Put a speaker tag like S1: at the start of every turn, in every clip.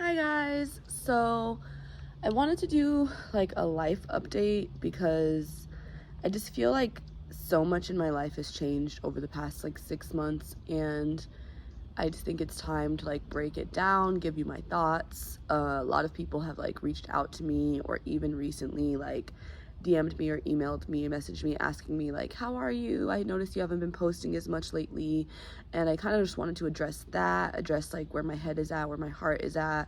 S1: Hi guys. So I wanted to do like a life update because I just feel like so much in my life has changed over the past like 6 months, and I just think it's time to like break it down, give you my thoughts. A lot of people have like reached out to me, or even recently like DM'd me or emailed me, messaged me asking me like, how are you? I noticed you haven't been posting as much lately. And I kind of just wanted to address like where my head is at, where my heart is at,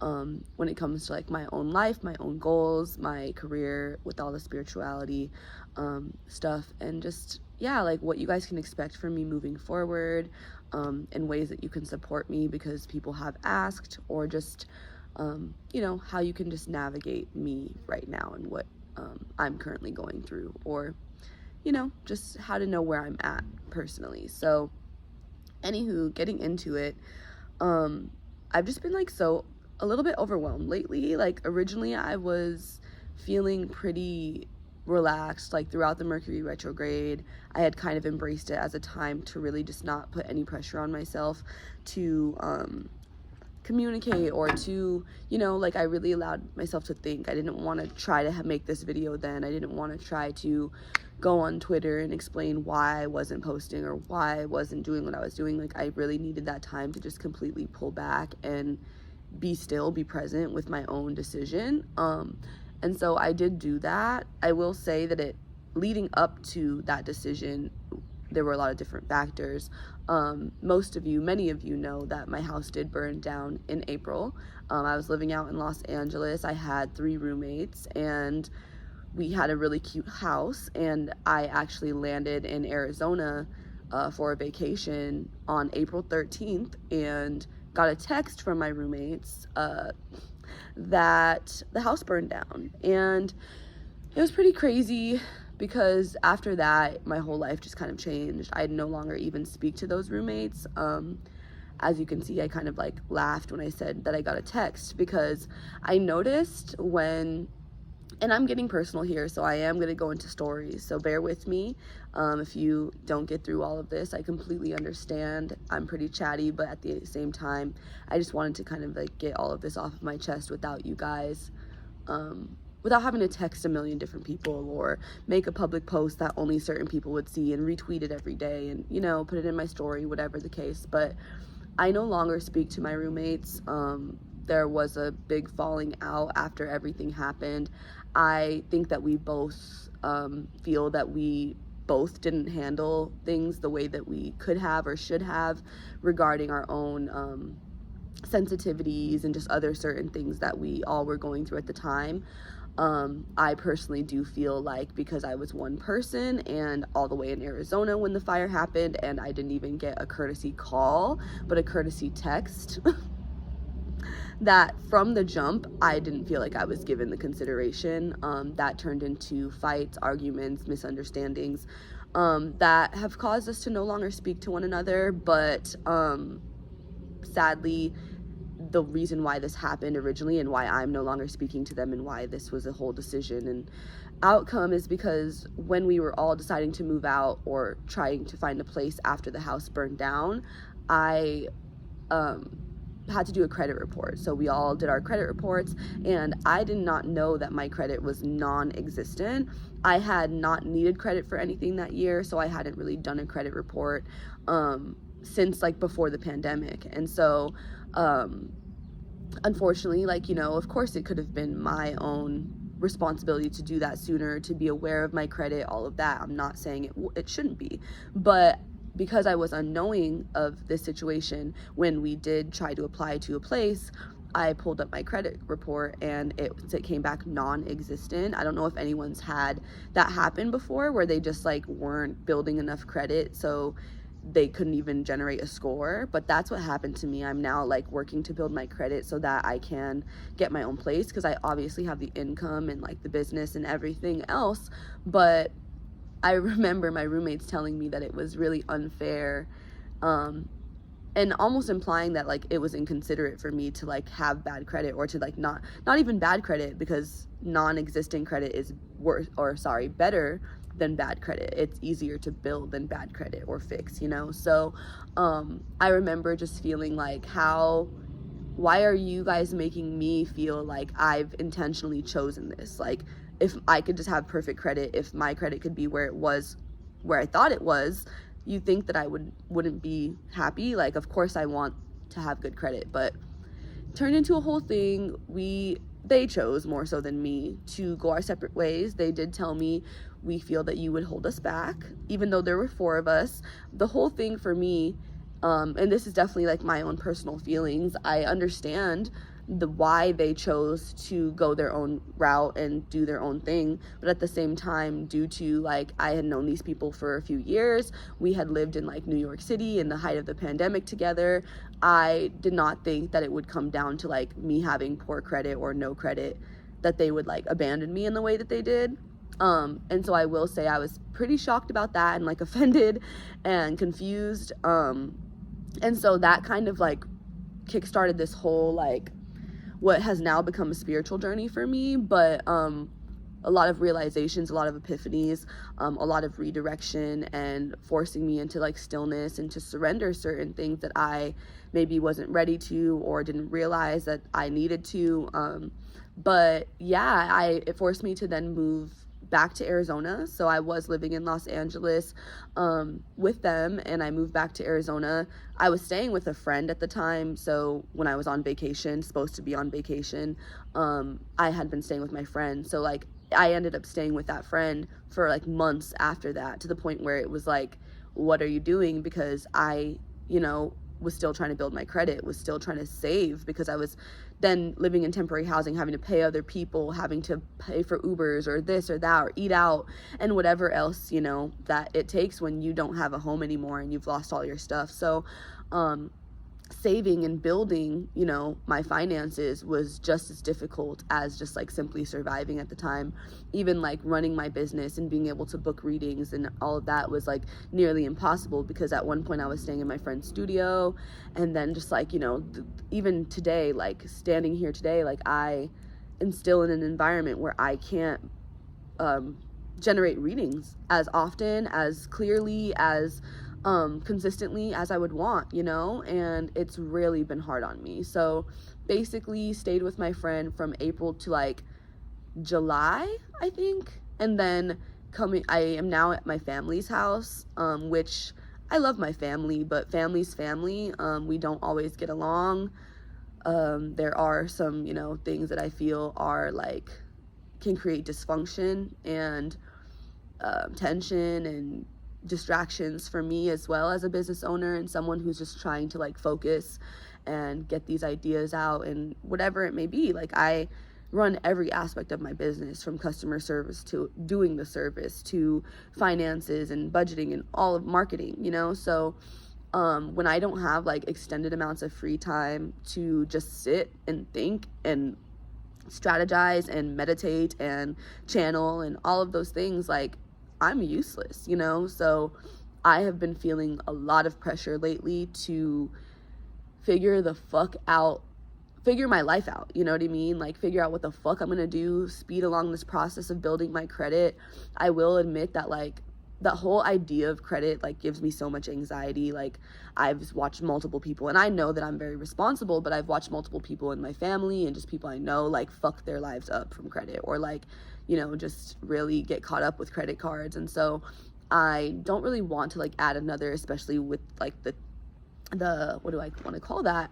S1: when it comes to like my own life, my own goals, my career with all the spirituality stuff, and just yeah, like what you guys can expect from me moving forward, and ways that you can support me because people have asked, or just how you can just navigate me right now and what I'm currently going through, or just how to know where I'm at personally. So anywho, getting into it, I've just been like a little bit overwhelmed lately. Like originally I was feeling pretty relaxed like throughout the Mercury retrograde. I had kind of embraced it as a time to really just not put any pressure on myself to communicate, or to like I really allowed myself to think. I didn't want to try to make this video then. I didn't want to try to go on Twitter and explain why I wasn't posting or why I wasn't doing what I was doing. Like I really needed that time to just completely pull back and be still, be present with my own decision. And so I did do that. I will say that leading up to that decision, there were a lot of different factors. Many of you know that my house did burn down in April. I was living out in Los Angeles. I had 3 roommates, and we had a really cute house, and I actually landed in Arizona for a vacation on April 13th, and got a text from my roommates that the house burned down. And it was pretty crazy because after that, my whole life just kind of changed. I no longer even speak to those roommates. As you can see, I kind of like laughed when I said that I got a text, because I noticed and I'm getting personal here, so I am going to go into stories, so bear with me. If you don't get through all of this, I completely understand. I'm pretty chatty, but at the same time, I just wanted to kind of like get all of this off of my chest without you guys, without having to text a million different people or make a public post that only certain people would see and retweet it every day and, put it in my story, whatever the case. But I no longer speak to my roommates. There was a big falling out after everything happened. I think that we both feel that we both didn't handle things the way that we could have or should have regarding our own sensitivities and just other certain things that we all were going through at the time. I personally do feel like, because I was one person and all the way in Arizona when the fire happened, and I didn't even get a courtesy call, but a courtesy text, that from the jump, I didn't feel like I was given the consideration. That turned into fights, arguments, misunderstandings, that have caused us to no longer speak to one another. But sadly, the reason why this happened originally, and why I'm no longer speaking to them, and why this was a whole decision and outcome, is because when we were all deciding to move out or trying to find a place after the house burned down, I had to do a credit report. So we all did our credit reports, and I did not know that my credit was non-existent. I had not needed credit for anything that year, so I hadn't really done a credit report since like before the pandemic. And so unfortunately, of course it could have been my own responsibility to do that sooner, to be aware of my credit, all of that. I'm not saying it shouldn't be, but because I was unknowing of this situation, when we did try to apply to a place, I pulled up my credit report and it came back non-existent. I don't know if anyone's had that happen before, where they just like weren't building enough credit, so they couldn't even generate a score. But that's what happened to me. I'm now like working to build my credit so that I can get my own place, because I obviously have the income and like the business and everything else. But I remember my roommates telling me that it was really unfair, and almost implying that like it was inconsiderate for me to like have bad credit, or to like not even bad credit, because non-existent credit is better than bad credit. It's easier to build than bad credit or fix, So I remember just feeling like how why are you guys making me feel like I've intentionally chosen this? Like, if I could just have perfect credit, if my credit could be where it was, where I thought it was, you think that I wouldn't be happy? Like, of course I want to have good credit, but turned into a whole thing. They chose, more so than me, to go our separate ways. They did tell me, we feel that you would hold us back, even though there were 4 of us. The whole thing for me, and this is definitely like my own personal feelings, I understand why they chose to go their own route and do their own thing, but at the same time, due to like, I had known these people for a few years, we had lived in like New York City in the height of the pandemic together, I did not think that it would come down to like me having poor credit or no credit, that they would like abandon me in the way that they did. And so I will say I was pretty shocked about that, and like offended and confused, and so that kind of like kickstarted this whole like what has now become a spiritual journey for me, but a lot of realizations, a lot of epiphanies, a lot of redirection, and forcing me into like stillness and to surrender certain things that I maybe wasn't ready to or didn't realize that I needed to. But yeah, it forced me to then move back to Arizona. So I was living in Los Angeles with them, and I moved back to Arizona. I was staying with a friend at the time, so when I was on vacation, supposed to be on vacation, I had been staying with my friend. So like, I ended up staying with that friend for like months after that, to the point where it was like, what are you doing? Because I, was still trying to build my credit, was still trying to save, because I was then living in temporary housing, having to pay other people, having to pay for Ubers or this or that, or eat out, and whatever else, that it takes when you don't have a home anymore and you've lost all your stuff. So, saving and building, my finances was just as difficult as just like simply surviving at the time. Even like running my business and being able to book readings and all of that was like nearly impossible, because at one point I was staying in my friend's studio, and then just like, even today, like standing here today, like I am still in an environment where I can't generate readings as often, as clearly, as consistently as I would want, and it's really been hard on me. So basically stayed with my friend from April to like July, I think, and then I am now at my family's house, which I love my family, but family's family. We don't always get along. There are some, things that I feel are like, can create dysfunction and tension and distractions for me, as well as a business owner and someone who's just trying to like focus and get these ideas out and whatever it may be. Like, I run every aspect of my business, from customer service to doing the service to finances and budgeting and all of marketing, so when I don't have like extended amounts of free time to just sit and think and strategize and meditate and channel and all of those things, like, I'm useless, so I have been feeling a lot of pressure lately to figure my life out, you know what I mean? Like, figure out what the fuck I'm gonna do, speed along this process of building my credit. I will admit that like, the whole idea of credit like gives me so much anxiety. Like, I've watched multiple people, and I know that I'm very responsible, but I've watched multiple people in my family and just people I know like fuck their lives up from credit, or like, just really get caught up with credit cards. And so I don't really want to like add another, especially with like the what do I want to call that,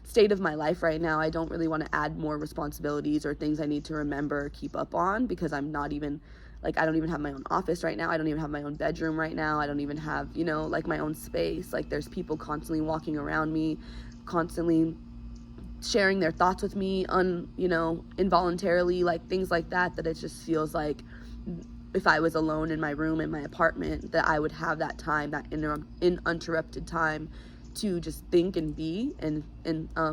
S1: state of my life right now. I don't really want to add more responsibilities or things I need to remember or keep up on, because I'm not even like, I don't even have my own office right now. I don't even have my own bedroom right now. I don't even have, like my own space. Like, there's people constantly walking around me, constantly sharing their thoughts with me involuntarily, like things like that, that it just feels like if I was alone in my room in my apartment, that I would have that time, that uninterrupted time to just think and be and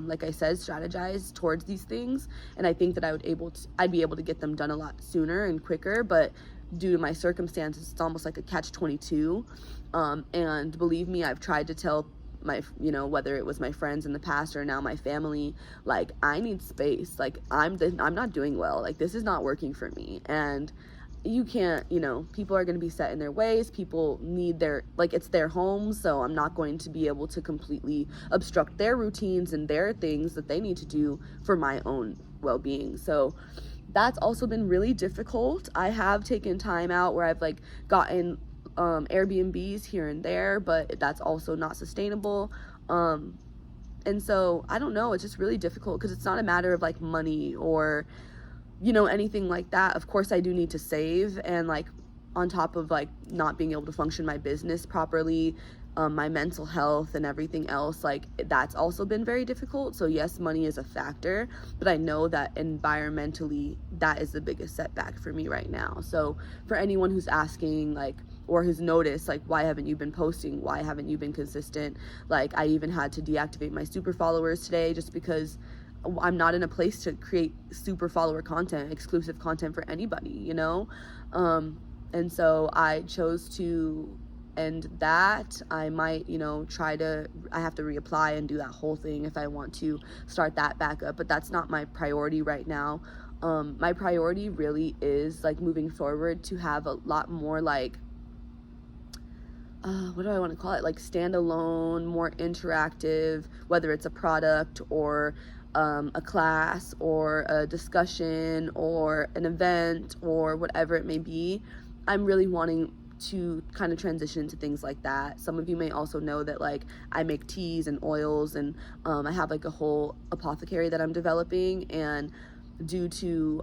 S1: like I said, strategize towards these things. And I think that I'd be able to get them done a lot sooner and quicker, but due to my circumstances, it's almost like a catch-22. And believe me, I've tried to tell my, whether it was my friends in the past or now my family, like, I need space. Like, I'm not doing well. Like, this is not working for me. And you can't, people are going to be set in their ways. People need it's their home, so I'm not going to be able to completely obstruct their routines and their things that they need to do for my own well-being. So that's also been really difficult. I have taken time out where I've like gotten Airbnbs here and there, but that's also not sustainable. And so I don't know, it's just really difficult because it's not a matter of like money or anything like that. Of course I do need to save, and like on top of like not being able to function my business properly, my mental health and everything else, like that's also been very difficult. So yes, money is a factor, but I know that environmentally that is the biggest setback for me right now. So for anyone who's asking like, or who's noticed like, why haven't you been posting, why haven't you been consistent, like I even had to deactivate my super followers today just because I'm not in a place to create super follower content, exclusive content for anybody, and so I chose to end that. I might, I have to reapply and do that whole thing if I want to start that back up, but that's not my priority right now. My priority really is like moving forward to have a lot more like, what do I want to call it? Like standalone, more interactive, whether it's a product or a class or a discussion or an event or whatever it may be. I'm really wanting to kind of transition to things like that. Some of you may also know that like I make teas and oils, and I have like a whole apothecary that I'm developing, and due to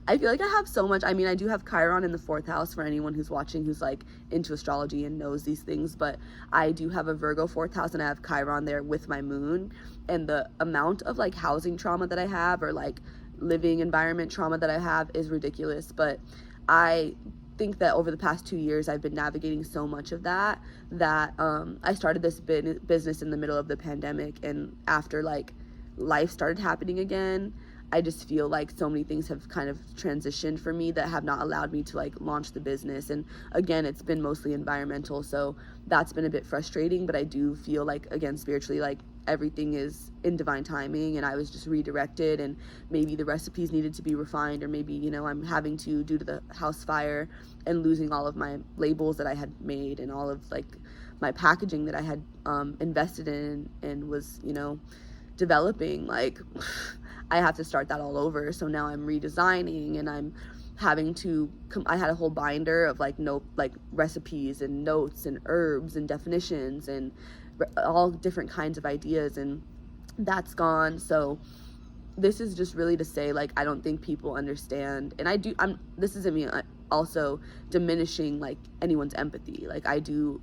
S1: I feel like I have so much. I mean, I do have Chiron in the 4th house for anyone who's watching who's like into astrology and knows these things, but I do have a Virgo 4th house and I have Chiron there with my moon, and the amount of like housing trauma that I have or like living environment trauma that I have is ridiculous. But I think that over the past 2 years I've been navigating so much of that I started this business in the middle of the pandemic, and after like life started happening again, I just feel like so many things have kind of transitioned for me that have not allowed me to like launch the business. And again, it's been mostly environmental, so that's been a bit frustrating, but I do feel like, again, spiritually, like everything is in divine timing, and I was just redirected, and maybe the recipes needed to be refined, or maybe, I'm having to, due to the house fire and losing all of my labels that I had made and all of like my packaging that I had invested in and was, developing, like I have to start that all over. So now I'm redesigning, and I'm having to I had a whole binder of like recipes and notes and herbs and definitions and all different kinds of ideas, and that's gone. So this is just really to say, like, I don't think people understand, and this isn't me also diminishing like anyone's empathy. Like, I do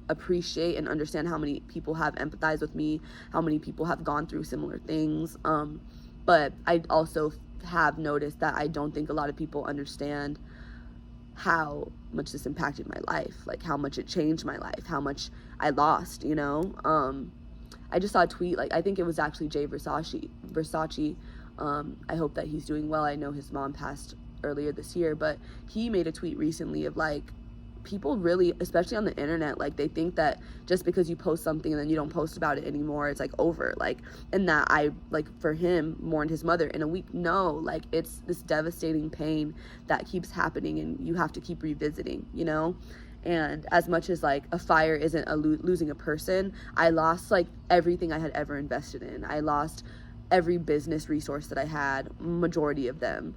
S1: appreciate and understand how many people have empathized with me, how many people have gone through similar things, but I also have noticed that I don't think a lot of people understand how much this impacted my life, like how much it changed my life, how much I lost, I just saw a tweet, like I think it was actually Jay Versace. I hope that he's doing well. I know his mom passed earlier this year, but he made a tweet recently of like, people really, especially on the internet, like they think that just because you post something and then you don't post about it anymore, it's like over, like, and that I, like, for him, mourned his mother in a week. No, like, it's this devastating pain that keeps happening, and you have to keep revisiting, and as much as like a fire isn't losing a person, I lost like everything I had ever invested in. I lost every business resource that I had, majority of them,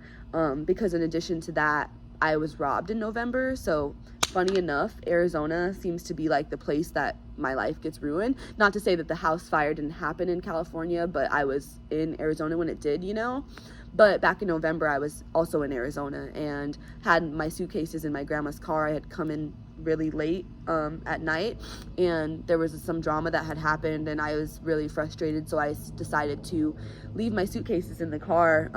S1: because in addition to that, I was robbed in November. So funny enough, Arizona seems to be like the place that my life gets ruined. Not to say that the house fire didn't happen in California, but I was in Arizona when it did, But back in November, I was also in Arizona and had my suitcases in my grandma's car. I had come in really late at night, and there was some drama that had happened, and I was really frustrated. So I decided to leave my suitcases in the car,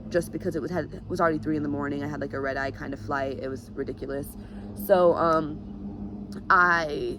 S1: just because it was already 3 a.m. I had like a red eye kind of flight. It was ridiculous. So I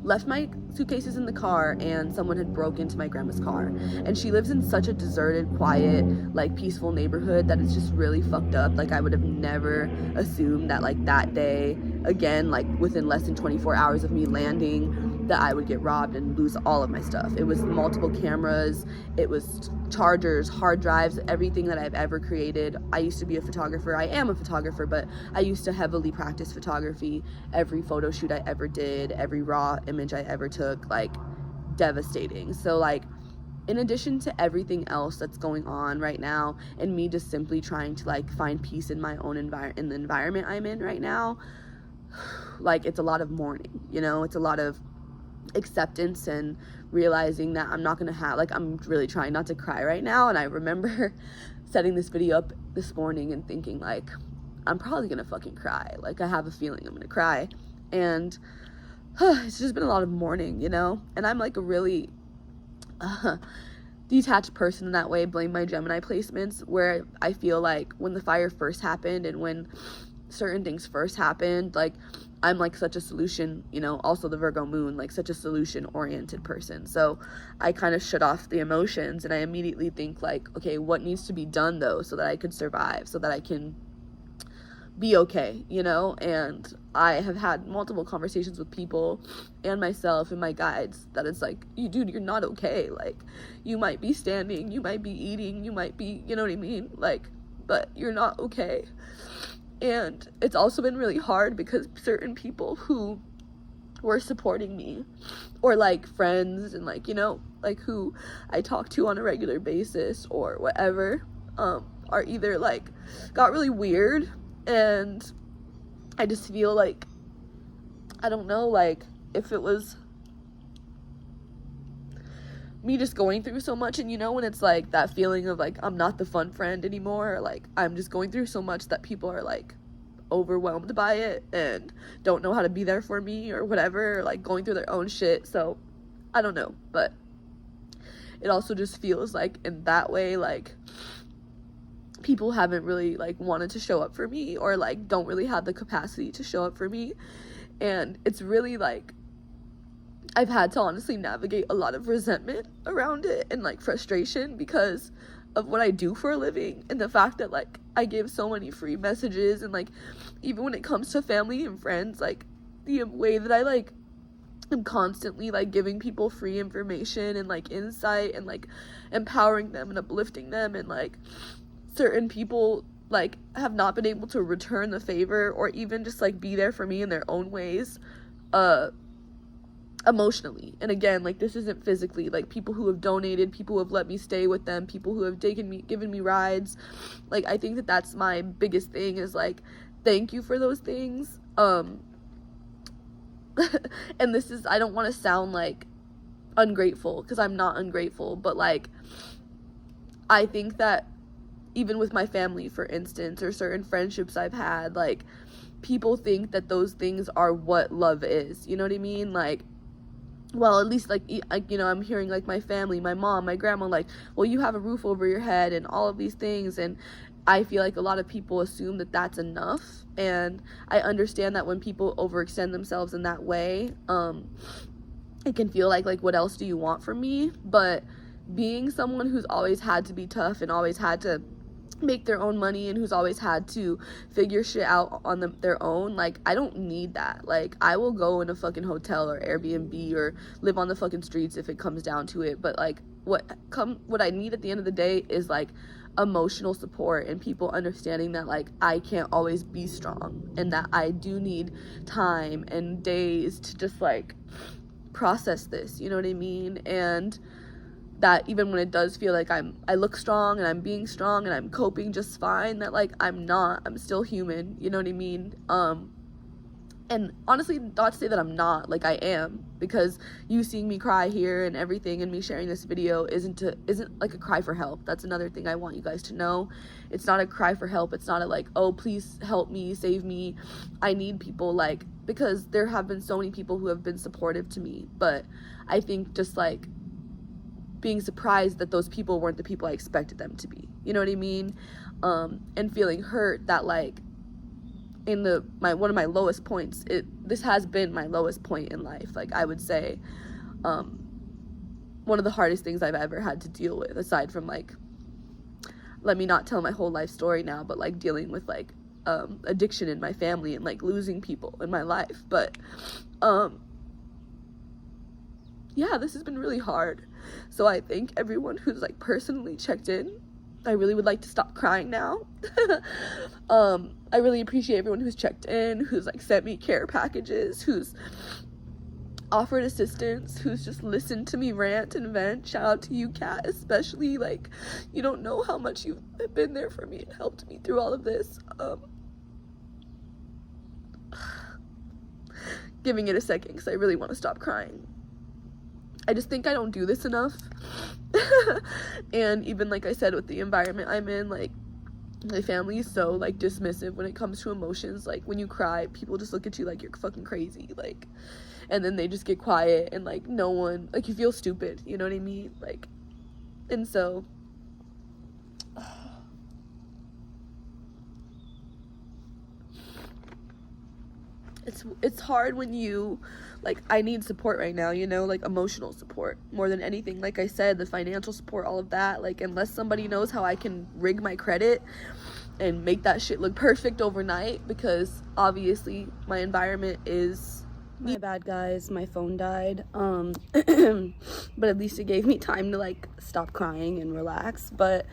S1: left my suitcases in the car, and someone had broke into my grandma's car, and she lives in such a deserted, quiet, like peaceful neighborhood that it's just really fucked up. Like, I would have never assumed that like that day, again, like within less than 24 hours of me landing, that I would get robbed and lose all of my stuff. It was multiple cameras, it was chargers, hard drives, everything that I've ever created. I used to be a photographer. I am a photographer, but I used to heavily practice photography. Every photo shoot I ever did, every raw image I ever took, like, devastating. So, like, in addition to everything else that's going on right now, and me just simply trying to, like, find peace in my own in the environment I'm in right now, like, it's a lot of mourning, you know? It's a lot of acceptance and realizing that I'm not gonna have, like, I'm really trying not to cry right now. And I remember setting this video up this morning and thinking, like, I'm probably gonna fucking cry. Like, I have a feeling I'm gonna cry. And it's just been a lot of mourning, you know? And I'm, like, a really detached person in that way. Blame my Gemini placements, where I feel like when the fire first happened and when certain things first happened, like, I'm, like, such a solution, you know, also the Virgo moon, like, such a solution oriented person. So I kind of shut off the emotions, and I immediately think, like, okay, what needs to be done though so that I could survive, so that I can be okay, you know? And I have had multiple conversations with people and myself and my guides that it's like, dude, you're not okay. Like, you might be standing, you might be eating, you might be, you know what I mean? Like, but you're not okay. And it's also been really hard because certain people who were supporting me, or, like, friends and, like, you know, like, who I talk to on a regular basis or whatever, are either, like, got really weird. And I just feel like, I don't know, like, if it was me just going through so much, and, you know, when it's like that feeling of, like, I'm not the fun friend anymore, or, like, I'm just going through so much that people are, like, overwhelmed by it and don't know how to be there for me or whatever, or, like, going through their own shit. So I don't know, but it also just feels like in that way, like, people haven't really, like, wanted to show up for me, or, like, don't really have the capacity to show up for me. And it's really, like, I've had to honestly navigate a lot of resentment around it and, like, frustration because of what I do for a living, and the fact that, like, I give so many free messages, and, like, even when it comes to family and friends, like, the way that I, like, am constantly, like, giving people free information and, like, insight and, like, empowering them and uplifting them, and, like, certain people, like, have not been able to return the favor or even just, like, be there for me in their own ways, emotionally. And again, like, this isn't physically, like, people who have donated, people who have let me stay with them, people who have given me rides. Like, I think that that's my biggest thing, is, like, thank you for those things. And this is, I don't want to sound, like, ungrateful, because I'm not ungrateful, but, like, I think that even with my family, for instance, or certain friendships I've had, like, people think that those things are what love is, you know what I mean? Like, well, at least, like, you know, I'm hearing, like, my family, my mom, my grandma, like, well, you have a roof over your head and all of these things, and I feel like a lot of people assume that that's enough, and I understand that when people overextend themselves in that way, it can feel like, what else do you want from me? But being someone who's always had to be tough and always had to make their own money, and who's always had to figure shit out on their own, like, I don't need that. Like, I will go in a fucking hotel or Airbnb or live on the fucking streets if it comes down to it, but, like, what I need at the end of the day is, like, emotional support and people understanding that, like, I can't always be strong, and that I do need time and days to just, like, process this, you know what I mean? And that even when it does feel like I look strong and I'm being strong and I'm coping just fine, that, like, I'm still human, you know what I mean? And honestly, not to say that I'm not, like, I am, because you seeing me cry here and everything, and me sharing this video isn't like a cry for help. That's another thing I want you guys to know. It's not a cry for help. It's not a, like, oh, please help me, save me, I need people, like, because there have been so many people who have been supportive to me, but I think just, like, being surprised that those people weren't the people I expected them to be, you know what I mean? And feeling hurt that, like, in one of my lowest points, this has been my lowest point in life, like, I would say, one of the hardest things I've ever had to deal with, aside from, like, let me not tell my whole life story now, but, like, dealing with, like, addiction in my family and, like, losing people in my life. But yeah, this has been really hard. So I thank everyone who's like personally checked in. I really would like to stop crying now. I really appreciate everyone who's checked in, who's like sent me care packages, who's offered assistance, who's just listened to me rant and vent. Shout out to you, Kat, especially. Like, you don't know how much you've been there for me and helped me through all of this. Giving it a second because I really want to stop crying. I just think I don't do this enough. And even like I said, with the environment I'm in, like, my family is so like dismissive when it comes to emotions. Like, when you cry, people just look at you like you're fucking crazy, like, and then they just get quiet, and like no one, like, you feel stupid, you know what I mean? Like, and so it's hard when you, like, I need support right now, you know, like emotional support more than anything. Like I said, the financial support, all of that, like, unless somebody knows how I can rig my credit and make that shit look perfect overnight, because obviously my environment is, my bad guys, my phone died, but at least it gave me time to like stop crying and relax. But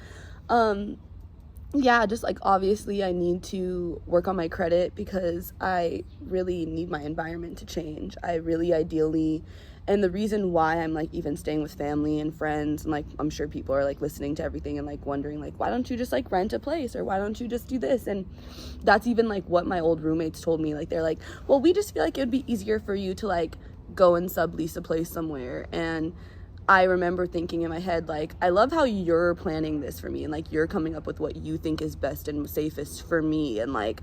S1: yeah, just like, obviously I need to work on my credit because I really need my environment to change. I really ideally, and the reason why I'm like even staying with family and friends, and like I'm sure people are like listening to everything and like wondering like, why don't you just like rent a place, or why don't you just do this? And that's even like what my old roommates told me. Like, they're like, well, we just feel like it would be easier for you to like go and sublease a place somewhere. And I remember thinking in my head, like, I love how you're planning this for me, and like you're coming up with what you think is best and safest for me. And like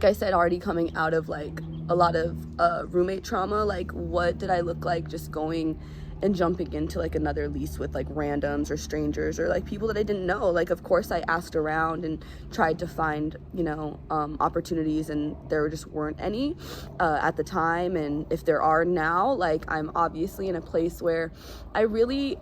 S1: I said, already coming out of like a lot of roommate trauma, like, what did I look like just going and jumping into like another lease with like randoms or strangers or like people that I didn't know? Like, of course I asked around and tried to find, you know, opportunities, and there just weren't any at the time. And if there are now, like, I'm obviously in a place where I really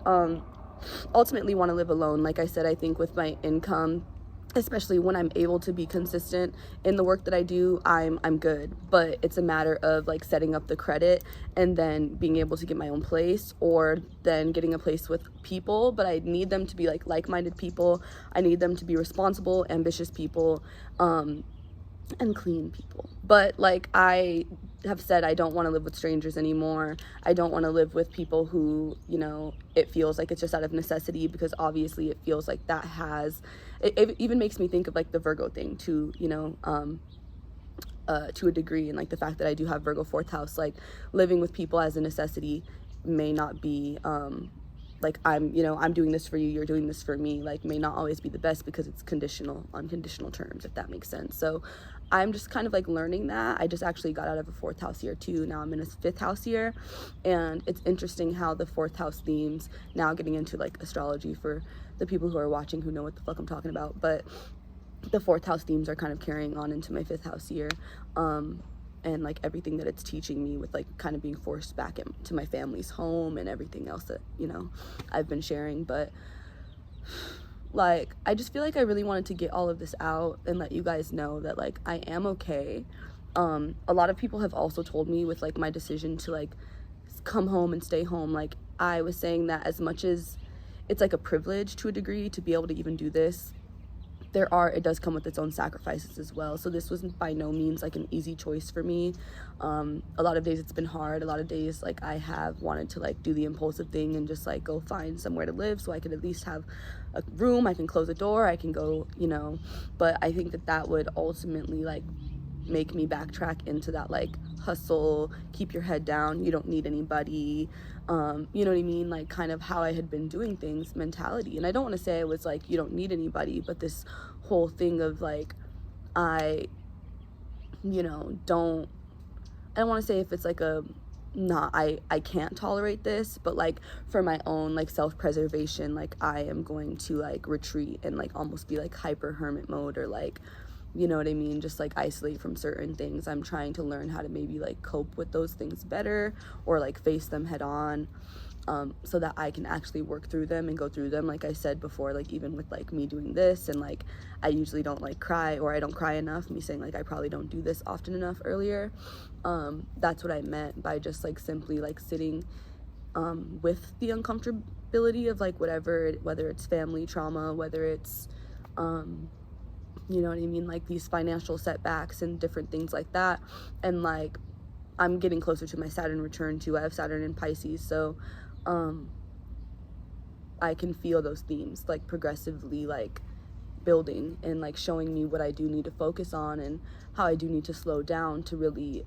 S1: ultimately want to live alone. Like I said, I think with my income, especially when I'm able to be consistent in the work that I do, I'm good. But it's a matter of like setting up the credit and then being able to get my own place, or then getting a place with people. But I need them to be like-minded people. I need them to be responsible, ambitious people, and clean people. But like I have said, I don't want to live with strangers anymore. I don't want to live with people who, you know, it feels like it's just out of necessity, because obviously it feels like that has, it even makes me think of like the Virgo thing too, you know, to a degree. And like the fact that I do have Virgo 4th house, like living with people as a necessity may not be like, I'm, you know, I'm doing this for you, you're doing this for me, like, may not always be the best, because it's conditional, on conditional terms, if that makes sense. So I'm just kind of like learning that. I just actually got out of a 4th house year too. Now I'm in a 5th house year, and it's interesting how the 4th house themes, now getting into like astrology for the people who are watching who know what the fuck I'm talking about, but the 4th house themes are kind of carrying on into my 5th house year. And like everything that it's teaching me with like kind of being forced back into my family's home and everything else that, you know, I've been sharing. But like, I just feel like I really wanted to get all of this out and let you guys know that like I am okay. A lot of people have also told me with like my decision to like come home and stay home, like I was saying that as much as it's like a privilege to a degree to be able to even do this, it does come with its own sacrifices as well. So this was by no means like an easy choice for me. A lot of days it's been hard. A lot of days like I have wanted to like do the impulsive thing and just like go find somewhere to live so I could at least have a room, I can close a door, I can go, you know. But I think that would ultimately like make me backtrack into that like hustle, keep your head down, you don't need anybody, you know what I mean, like kind of how I had been doing things mentality. And I don't want to say I was like, you don't need anybody, but this whole thing of like, I don't want to say if it's like I can't tolerate this, but like for my own like self-preservation, like I am going to like retreat and like almost be like hyper hermit mode, or like, you know what I mean, just like isolate from certain things. I'm trying to learn how to maybe like cope with those things better, or like face them head on, so that I can actually work through them and go through them. Like I said before, like even with like me doing this, and like I usually don't like cry, or I don't cry enough, me saying like I probably don't do this often enough earlier, that's what I meant by just like simply like sitting with the uncomfortability of like whether it's family trauma, whether it's you know what I mean, like these financial setbacks and different things like that. And like I'm getting closer to my Saturn return too. I have Saturn in Pisces, so I can feel those themes like progressively like building and like showing me what I do need to focus on and how I do need to slow down to really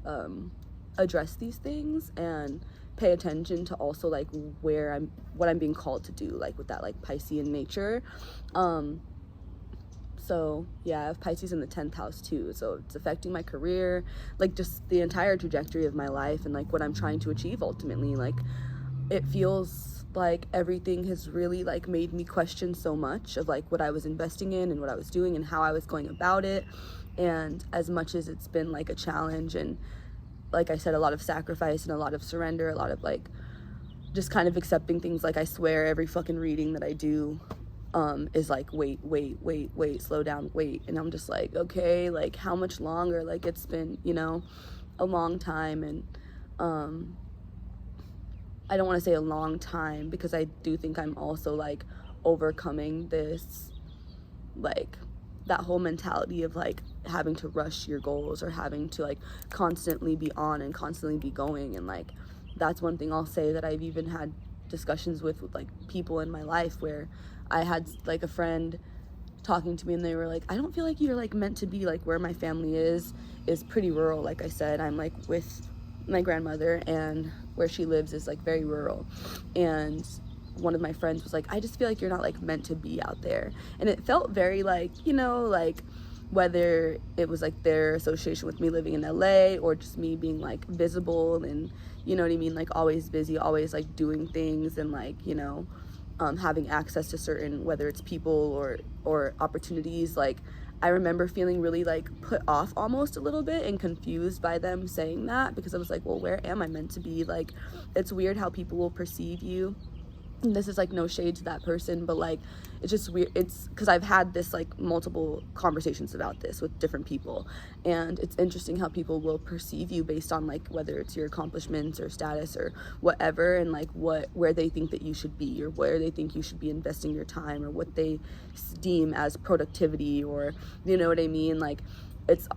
S1: address these things and pay attention to also like what I'm being called to do, like with that like Piscean nature. So yeah, I have Pisces in the 10th house too, so it's affecting my career, like just the entire trajectory of my life and like what I'm trying to achieve ultimately. Like it feels like everything has really like made me question so much of like what I was investing in and what I was doing and how I was going about it. And as much as it's been like a challenge and like I said, a lot of sacrifice and a lot of surrender, a lot of like just kind of accepting things. Like I swear every fucking reading that I do is like wait, slow down, wait. And I'm just like, okay, like how much longer? Like it's been, you know, a long time. And I don't want to say a long time because I do think I'm also like overcoming this, like that whole mentality of like having to rush your goals or having to like constantly be on and constantly be going. And like that's one thing I'll say that I've even had discussions with like people in my life where I had like a friend talking to me and they were like, I don't feel like you're like meant to be like where my family is pretty rural. Like I said, I'm like with my grandmother and where she lives is like very rural. And one of my friends was like, I just feel like you're not like meant to be out there. And it felt very like, you know, like whether it was like their association with me living in LA or just me being like visible and, you know what I mean, like always busy, always like doing things and like, you know, having access to certain, whether it's people or opportunities. Like I remember feeling really like put off almost a little bit and confused by them saying that, because I was like, well, where am I meant to be? Like it's weird how people will perceive you. And this is like no shade to that person, but like it's just weird. It's because I've had this like multiple conversations about this with different people, and it's interesting how people will perceive you based on like whether it's your accomplishments or status or whatever, and like where they think that you should be or where they think you should be investing your time or what they deem as productivity, or you know what I mean. Like it's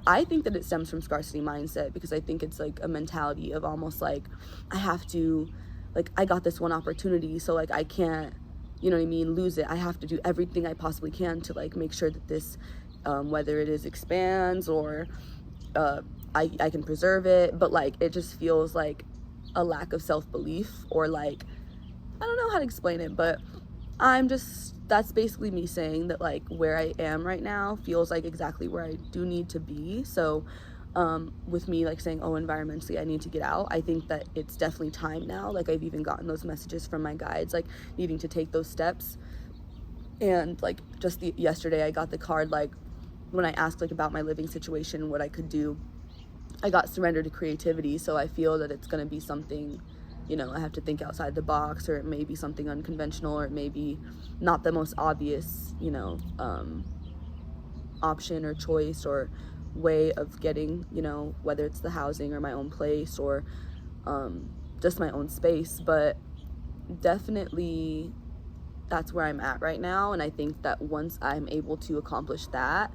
S1: I think that it stems from scarcity mindset, because I think it's like a mentality of almost like I have to, like I got this one opportunity, so like I can't, you know what I mean, lose it. I have to do everything I possibly can to like make sure that this whether it is expands or I can preserve it. But like it just feels like a lack of self-belief, or like I don't know how to explain it, but that's basically me saying that like where I am right now feels like exactly where I do need to be. So with me like saying, oh, environmentally I need to get out, I think that it's definitely time now. Like I've even gotten those messages from my guides, like needing to take those steps. And like just yesterday I got the card, like when I asked like about my living situation, what I could do, I got surrender to creativity. So I feel that it's going to be something, you know, I have to think outside the box, or it may be something unconventional, or it may be not the most obvious, you know, option or choice or way of getting, you know, whether it's the housing or my own place or just my own space. But definitely that's where I'm at right now. And I think that once I'm able to accomplish that,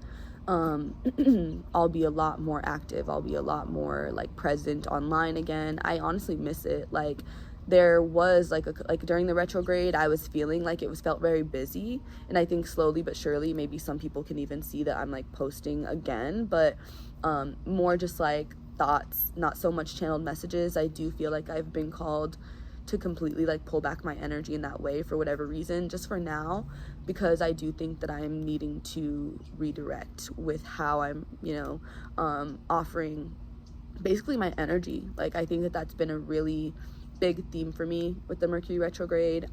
S1: I'll be a lot more active. I'll be a lot more like present online again. I honestly miss it. Like there was like during the retrograde, I was feeling like felt very busy, and I think slowly but surely maybe some people can even see that I'm like posting again, but more just like thoughts, not so much channeled messages. I do feel like I've been called to completely like pull back my energy in that way for whatever reason, just for now, because I do think that I'm needing to redirect with how I'm, you know, offering basically my energy. Like I think that that's been a really big theme for me with the Mercury retrograde,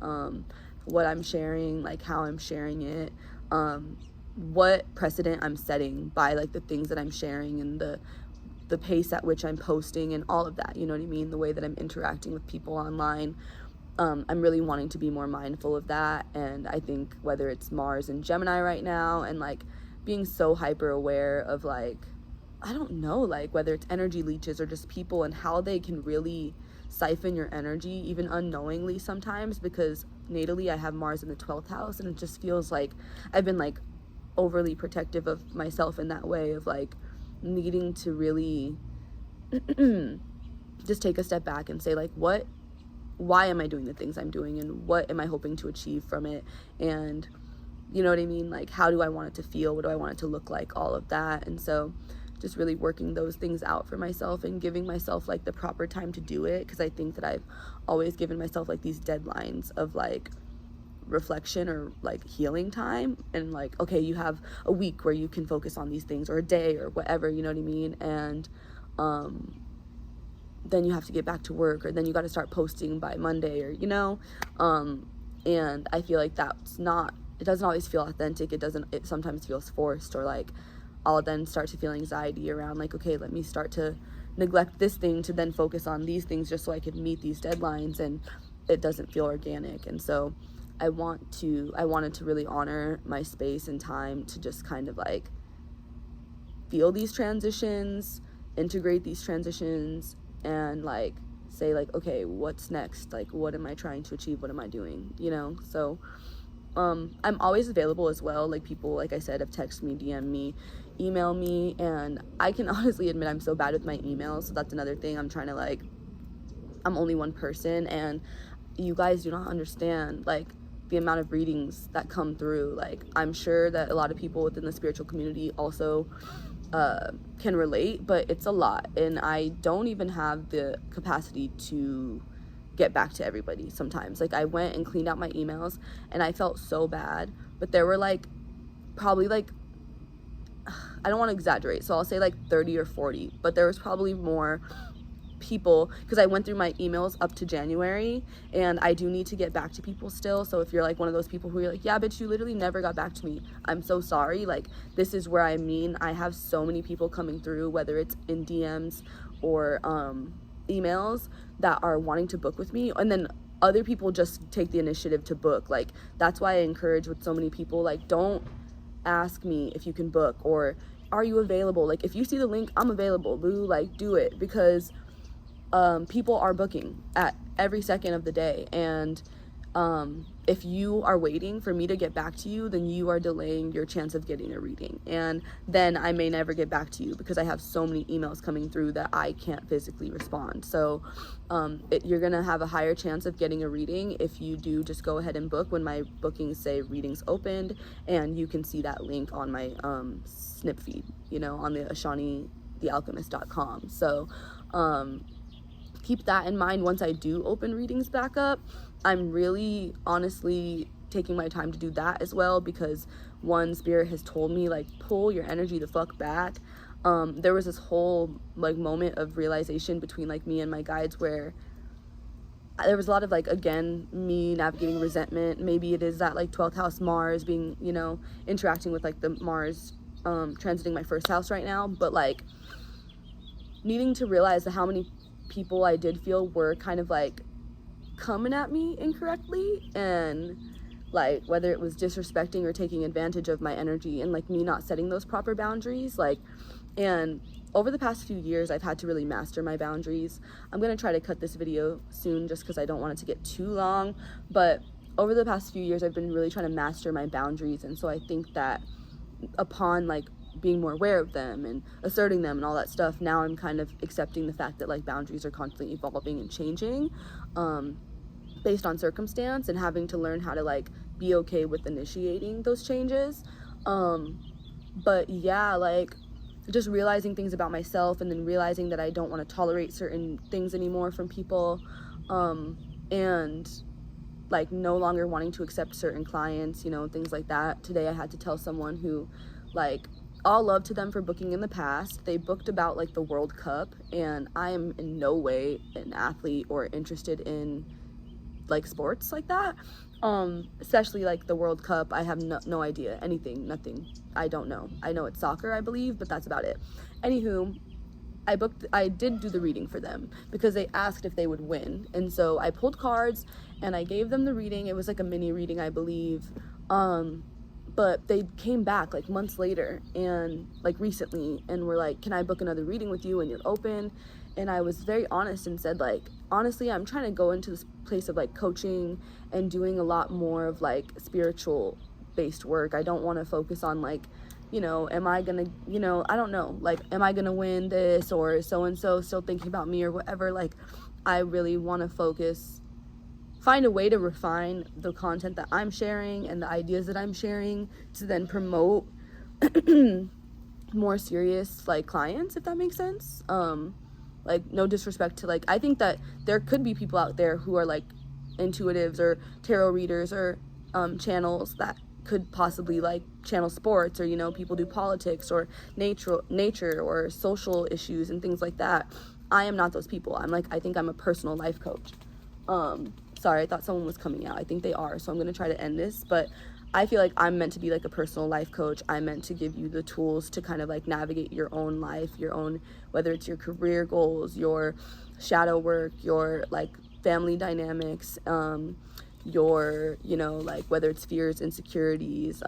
S1: what I'm sharing, like how I'm sharing it, what precedent I'm setting by like the things that I'm sharing, and the pace at which I'm posting and all of that, you know what I mean, the way that I'm interacting with people online. I'm really wanting to be more mindful of that. And I think whether it's Mars and Gemini right now, and like being so hyper aware of like, I don't know, like whether it's energy leeches or just people and how they can really siphon your energy, even unknowingly sometimes, because natally I have Mars in the 12th house, and it just feels like I've been like overly protective of myself in that way of like needing to really just take a step back and say like, why am I doing the things I'm doing, and what am I hoping to achieve from it? And you know what I mean? Like, how do I want it to feel? What do I want it to look like? All of that. And so just really working those things out for myself and giving myself like the proper time to do it, because I think that I've always given myself like these deadlines of like reflection or like healing time, and like, okay, you have a week where you can focus on these things, or a day, or whatever, you know what I mean? And then you have to get back to work, or then you got to start posting by Monday, or and I feel like it doesn't always feel authentic. It sometimes feels forced, or like I'll then start to feel anxiety around like, okay, let me start to neglect this thing to then focus on these things just so I can meet these deadlines, and it doesn't feel organic. And so I wanted to really honor my space and time to just kind of like feel these transitions, integrate these transitions, and like say like, okay, what's next? Like, what am I trying to achieve? What am I doing? So I'm always available as well. Like, people, like I said, have texted me, DM me, email me, and I can honestly admit I'm so bad with my emails. So that's another thing. I'm only one person, and you guys do not understand like the amount of readings that come through. Like, I'm sure that a lot of people within the spiritual community also can relate, but it's a lot, and I don't even have the capacity to get back to everybody sometimes. Like, I went and cleaned out my emails, and I felt so bad, but there were like probably like, I don't want to exaggerate, so I'll say like 30 or 40, but there was probably more people, because I went through my emails up to January, and I do need to get back to people still. So if you're like one of those people who you're like, yeah, bitch, you literally never got back to me, I'm so sorry. Like, this is where I have so many people coming through, whether it's in DMs or emails, that are wanting to book with me, and then other people just take the initiative to book. Like, that's why I encourage with so many people, like, don't ask me if you can book, or are you available? Like, if you see the link, I'm available, boo, like, do it, because people are booking at every second of the day, and if you are waiting for me to get back to you, then you are delaying your chance of getting a reading, and then I may never get back to you because I have so many emails coming through that I can't physically respond. So you're gonna have a higher chance of getting a reading if you do just go ahead and book when my bookings say readings opened, and you can see that link on my snip feed, on the ashanithealchemist.com. So keep that in mind. Once I do open readings back up, I'm really honestly taking my time to do that as well, because one, Spirit has told me, like, pull your energy the fuck back. There was this whole like moment of realization between like me and my guides where there was a lot of like, again, me navigating resentment. Maybe it is that like 12th house Mars being, interacting with like the Mars transiting my first house right now, but like needing to realize how many people I did feel were kind of like coming at me incorrectly, and like whether it was disrespecting or taking advantage of my energy, and like me not setting those proper boundaries. Like, and over the past few years I've had to really master my boundaries. I'm gonna try to cut this video soon just because I don't want it to get too long, but over the past few years I've been really trying to master my boundaries, and so I think that upon like being more aware of them and asserting them and all that stuff, now I'm kind of accepting the fact that like boundaries are constantly evolving and changing based on circumstance, and having to learn how to like be okay with initiating those changes. But yeah, like just realizing things about myself, and then realizing that I don't want to tolerate certain things anymore from people, and like no longer wanting to accept certain clients, things like that. Today I had to tell someone who, like, all love to them for booking in the past. They booked about like the World Cup, and I am in no way an athlete or interested in like sports like that, especially like the World Cup. I have no idea, nothing. I don't know. I know it's soccer, I believe, but that's about it. Anywho, I did do the reading for them because they asked if they would win, and so I pulled cards and I gave them the reading. It was like a mini reading, I believe, but they came back like months later and like recently and were like, can I book another reading with you when you're open? And I was very honest and said, like, honestly, I'm trying to go into this place of like coaching and doing a lot more of like spiritual based work. I don't want to focus on like, am I gonna, I don't know, like, am I gonna win this, or so and so still thinking about me or whatever. Like, I really want to find a way to refine the content that I'm sharing and the ideas that I'm sharing to then promote more serious like clients, if that makes sense. Like, no disrespect to, like, I think that there could be people out there who are like intuitives or tarot readers or channels that could possibly like channel sports, or people do politics or nature or social issues and things like that. I am not those people. I think I'm a personal life coach. Sorry, I thought someone was coming out. I think they are, so I'm gonna try to end this. But I feel like I'm meant to be like a personal life coach. I'm meant to give you the tools to kind of like navigate your own life, your own, whether it's your career goals, your shadow work, your like family dynamics, your, like whether it's fears, insecurities,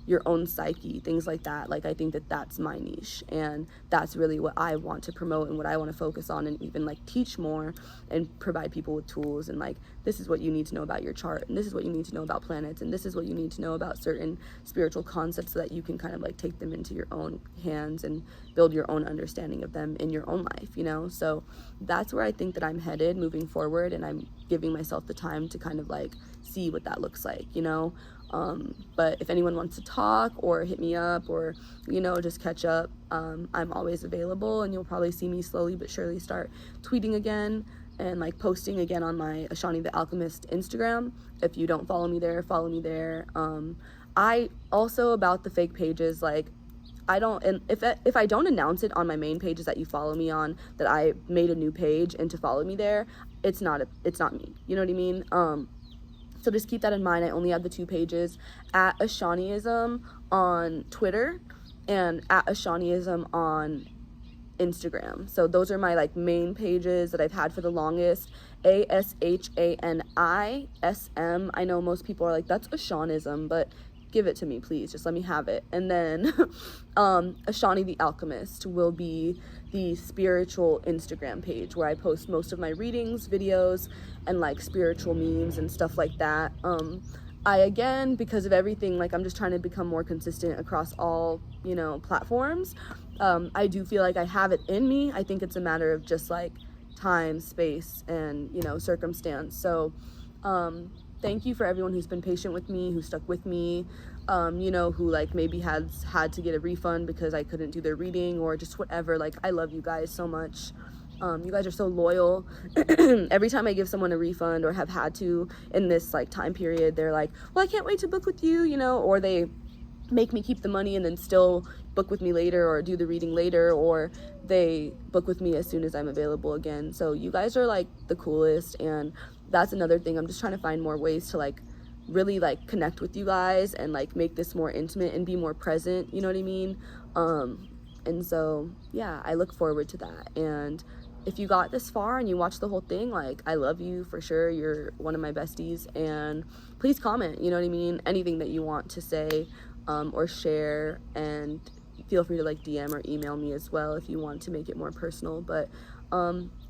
S1: your own psyche, things like that. Like, I think that that's my niche, and that's really what I want to promote and what I want to focus on, and even like teach more and provide people with tools, and like, this is what you need to know about your chart, and this is what you need to know about planets, and this is what you need to know about certain spiritual concepts, so that you can kind of like take them into your own hands and build your own understanding of them in your own life. So that's where I think that I'm headed moving forward, and I'm giving myself the time to kind of like see what that looks like. But if anyone wants to talk or hit me up, or just catch up, I'm always available, and you'll probably see me slowly but surely start tweeting again and like posting again on my Ashani the Alchemist Instagram. If you don't follow me there, follow me there. I also, about the fake pages, like, I don't, and if I don't announce it on my main pages that you follow me on, that I made a new page and to follow me there, it's not me, you know what I mean? So just keep that in mind. I only have the 2 pages, at Ashaniism on Twitter and at Ashaniism on Instagram. So those are my like main pages that I've had for the longest. ASHANISM. I know most people are like, that's Ashanism, but give it to me, please. Just let me have it. And then Ashani the Alchemist will be the spiritual Instagram page, where I post most of my readings, videos, and like spiritual memes and stuff like that. Again, because of everything, like, I'm just trying to become more consistent across all, platforms. I do feel like I have it in me. I think it's a matter of just like time, space, and, circumstance. So, thank you for everyone who's been patient with me, who stuck with me, who like maybe has had to get a refund because I couldn't do their reading, or just whatever. Like, I love you guys so much. You guys are so loyal. Every time I give someone a refund, or have had to in this like time period, they're like, well, I can't wait to book with you, or they make me keep the money and then still book with me later, or do the reading later, or they book with me as soon as I'm available again. So you guys are like the coolest, and that's another thing. I'm just trying to find more ways to like really like connect with you guys and like make this more intimate and be more present, you know what I mean? And so yeah, I look forward to that. And if you got this far and you watched the whole thing, like, I love you for sure. You're one of my besties, and please comment, you know what I mean? Anything that you want to say, or share, and feel free to like DM or email me as well if you want to make it more personal. But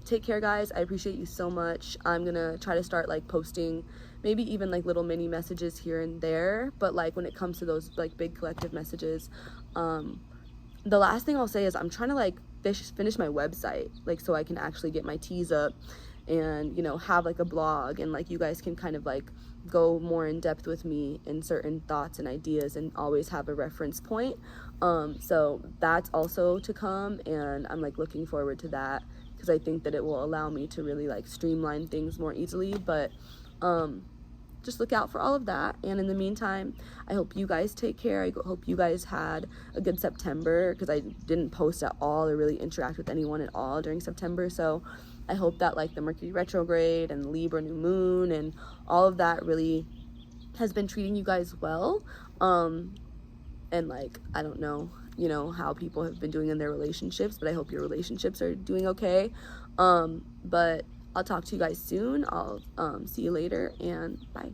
S1: take care, guys. I appreciate you so much. I'm gonna try to start like posting maybe even like little mini messages here and there, but like when it comes to those like big collective messages, the last thing I'll say is I'm trying to like finish my website, like, so I can actually get my teas up and have like a blog, and like you guys can kind of like go more in depth with me in certain thoughts and ideas, and always have a reference point. So that's also to come, and I'm like looking forward to that, because I think that it will allow me to really like streamline things more easily. But just look out for all of that. And in the meantime, I hope you guys take care. I hope you guys had a good September, because I didn't post at all or really interact with anyone at all during September. So I hope that like the Mercury retrograde and the Libra new moon and all of that really has been treating you guys well. And like, I don't know, how people have been doing in their relationships, but I hope your relationships are doing okay. But I'll talk to you guys soon. I'll see you later, and bye.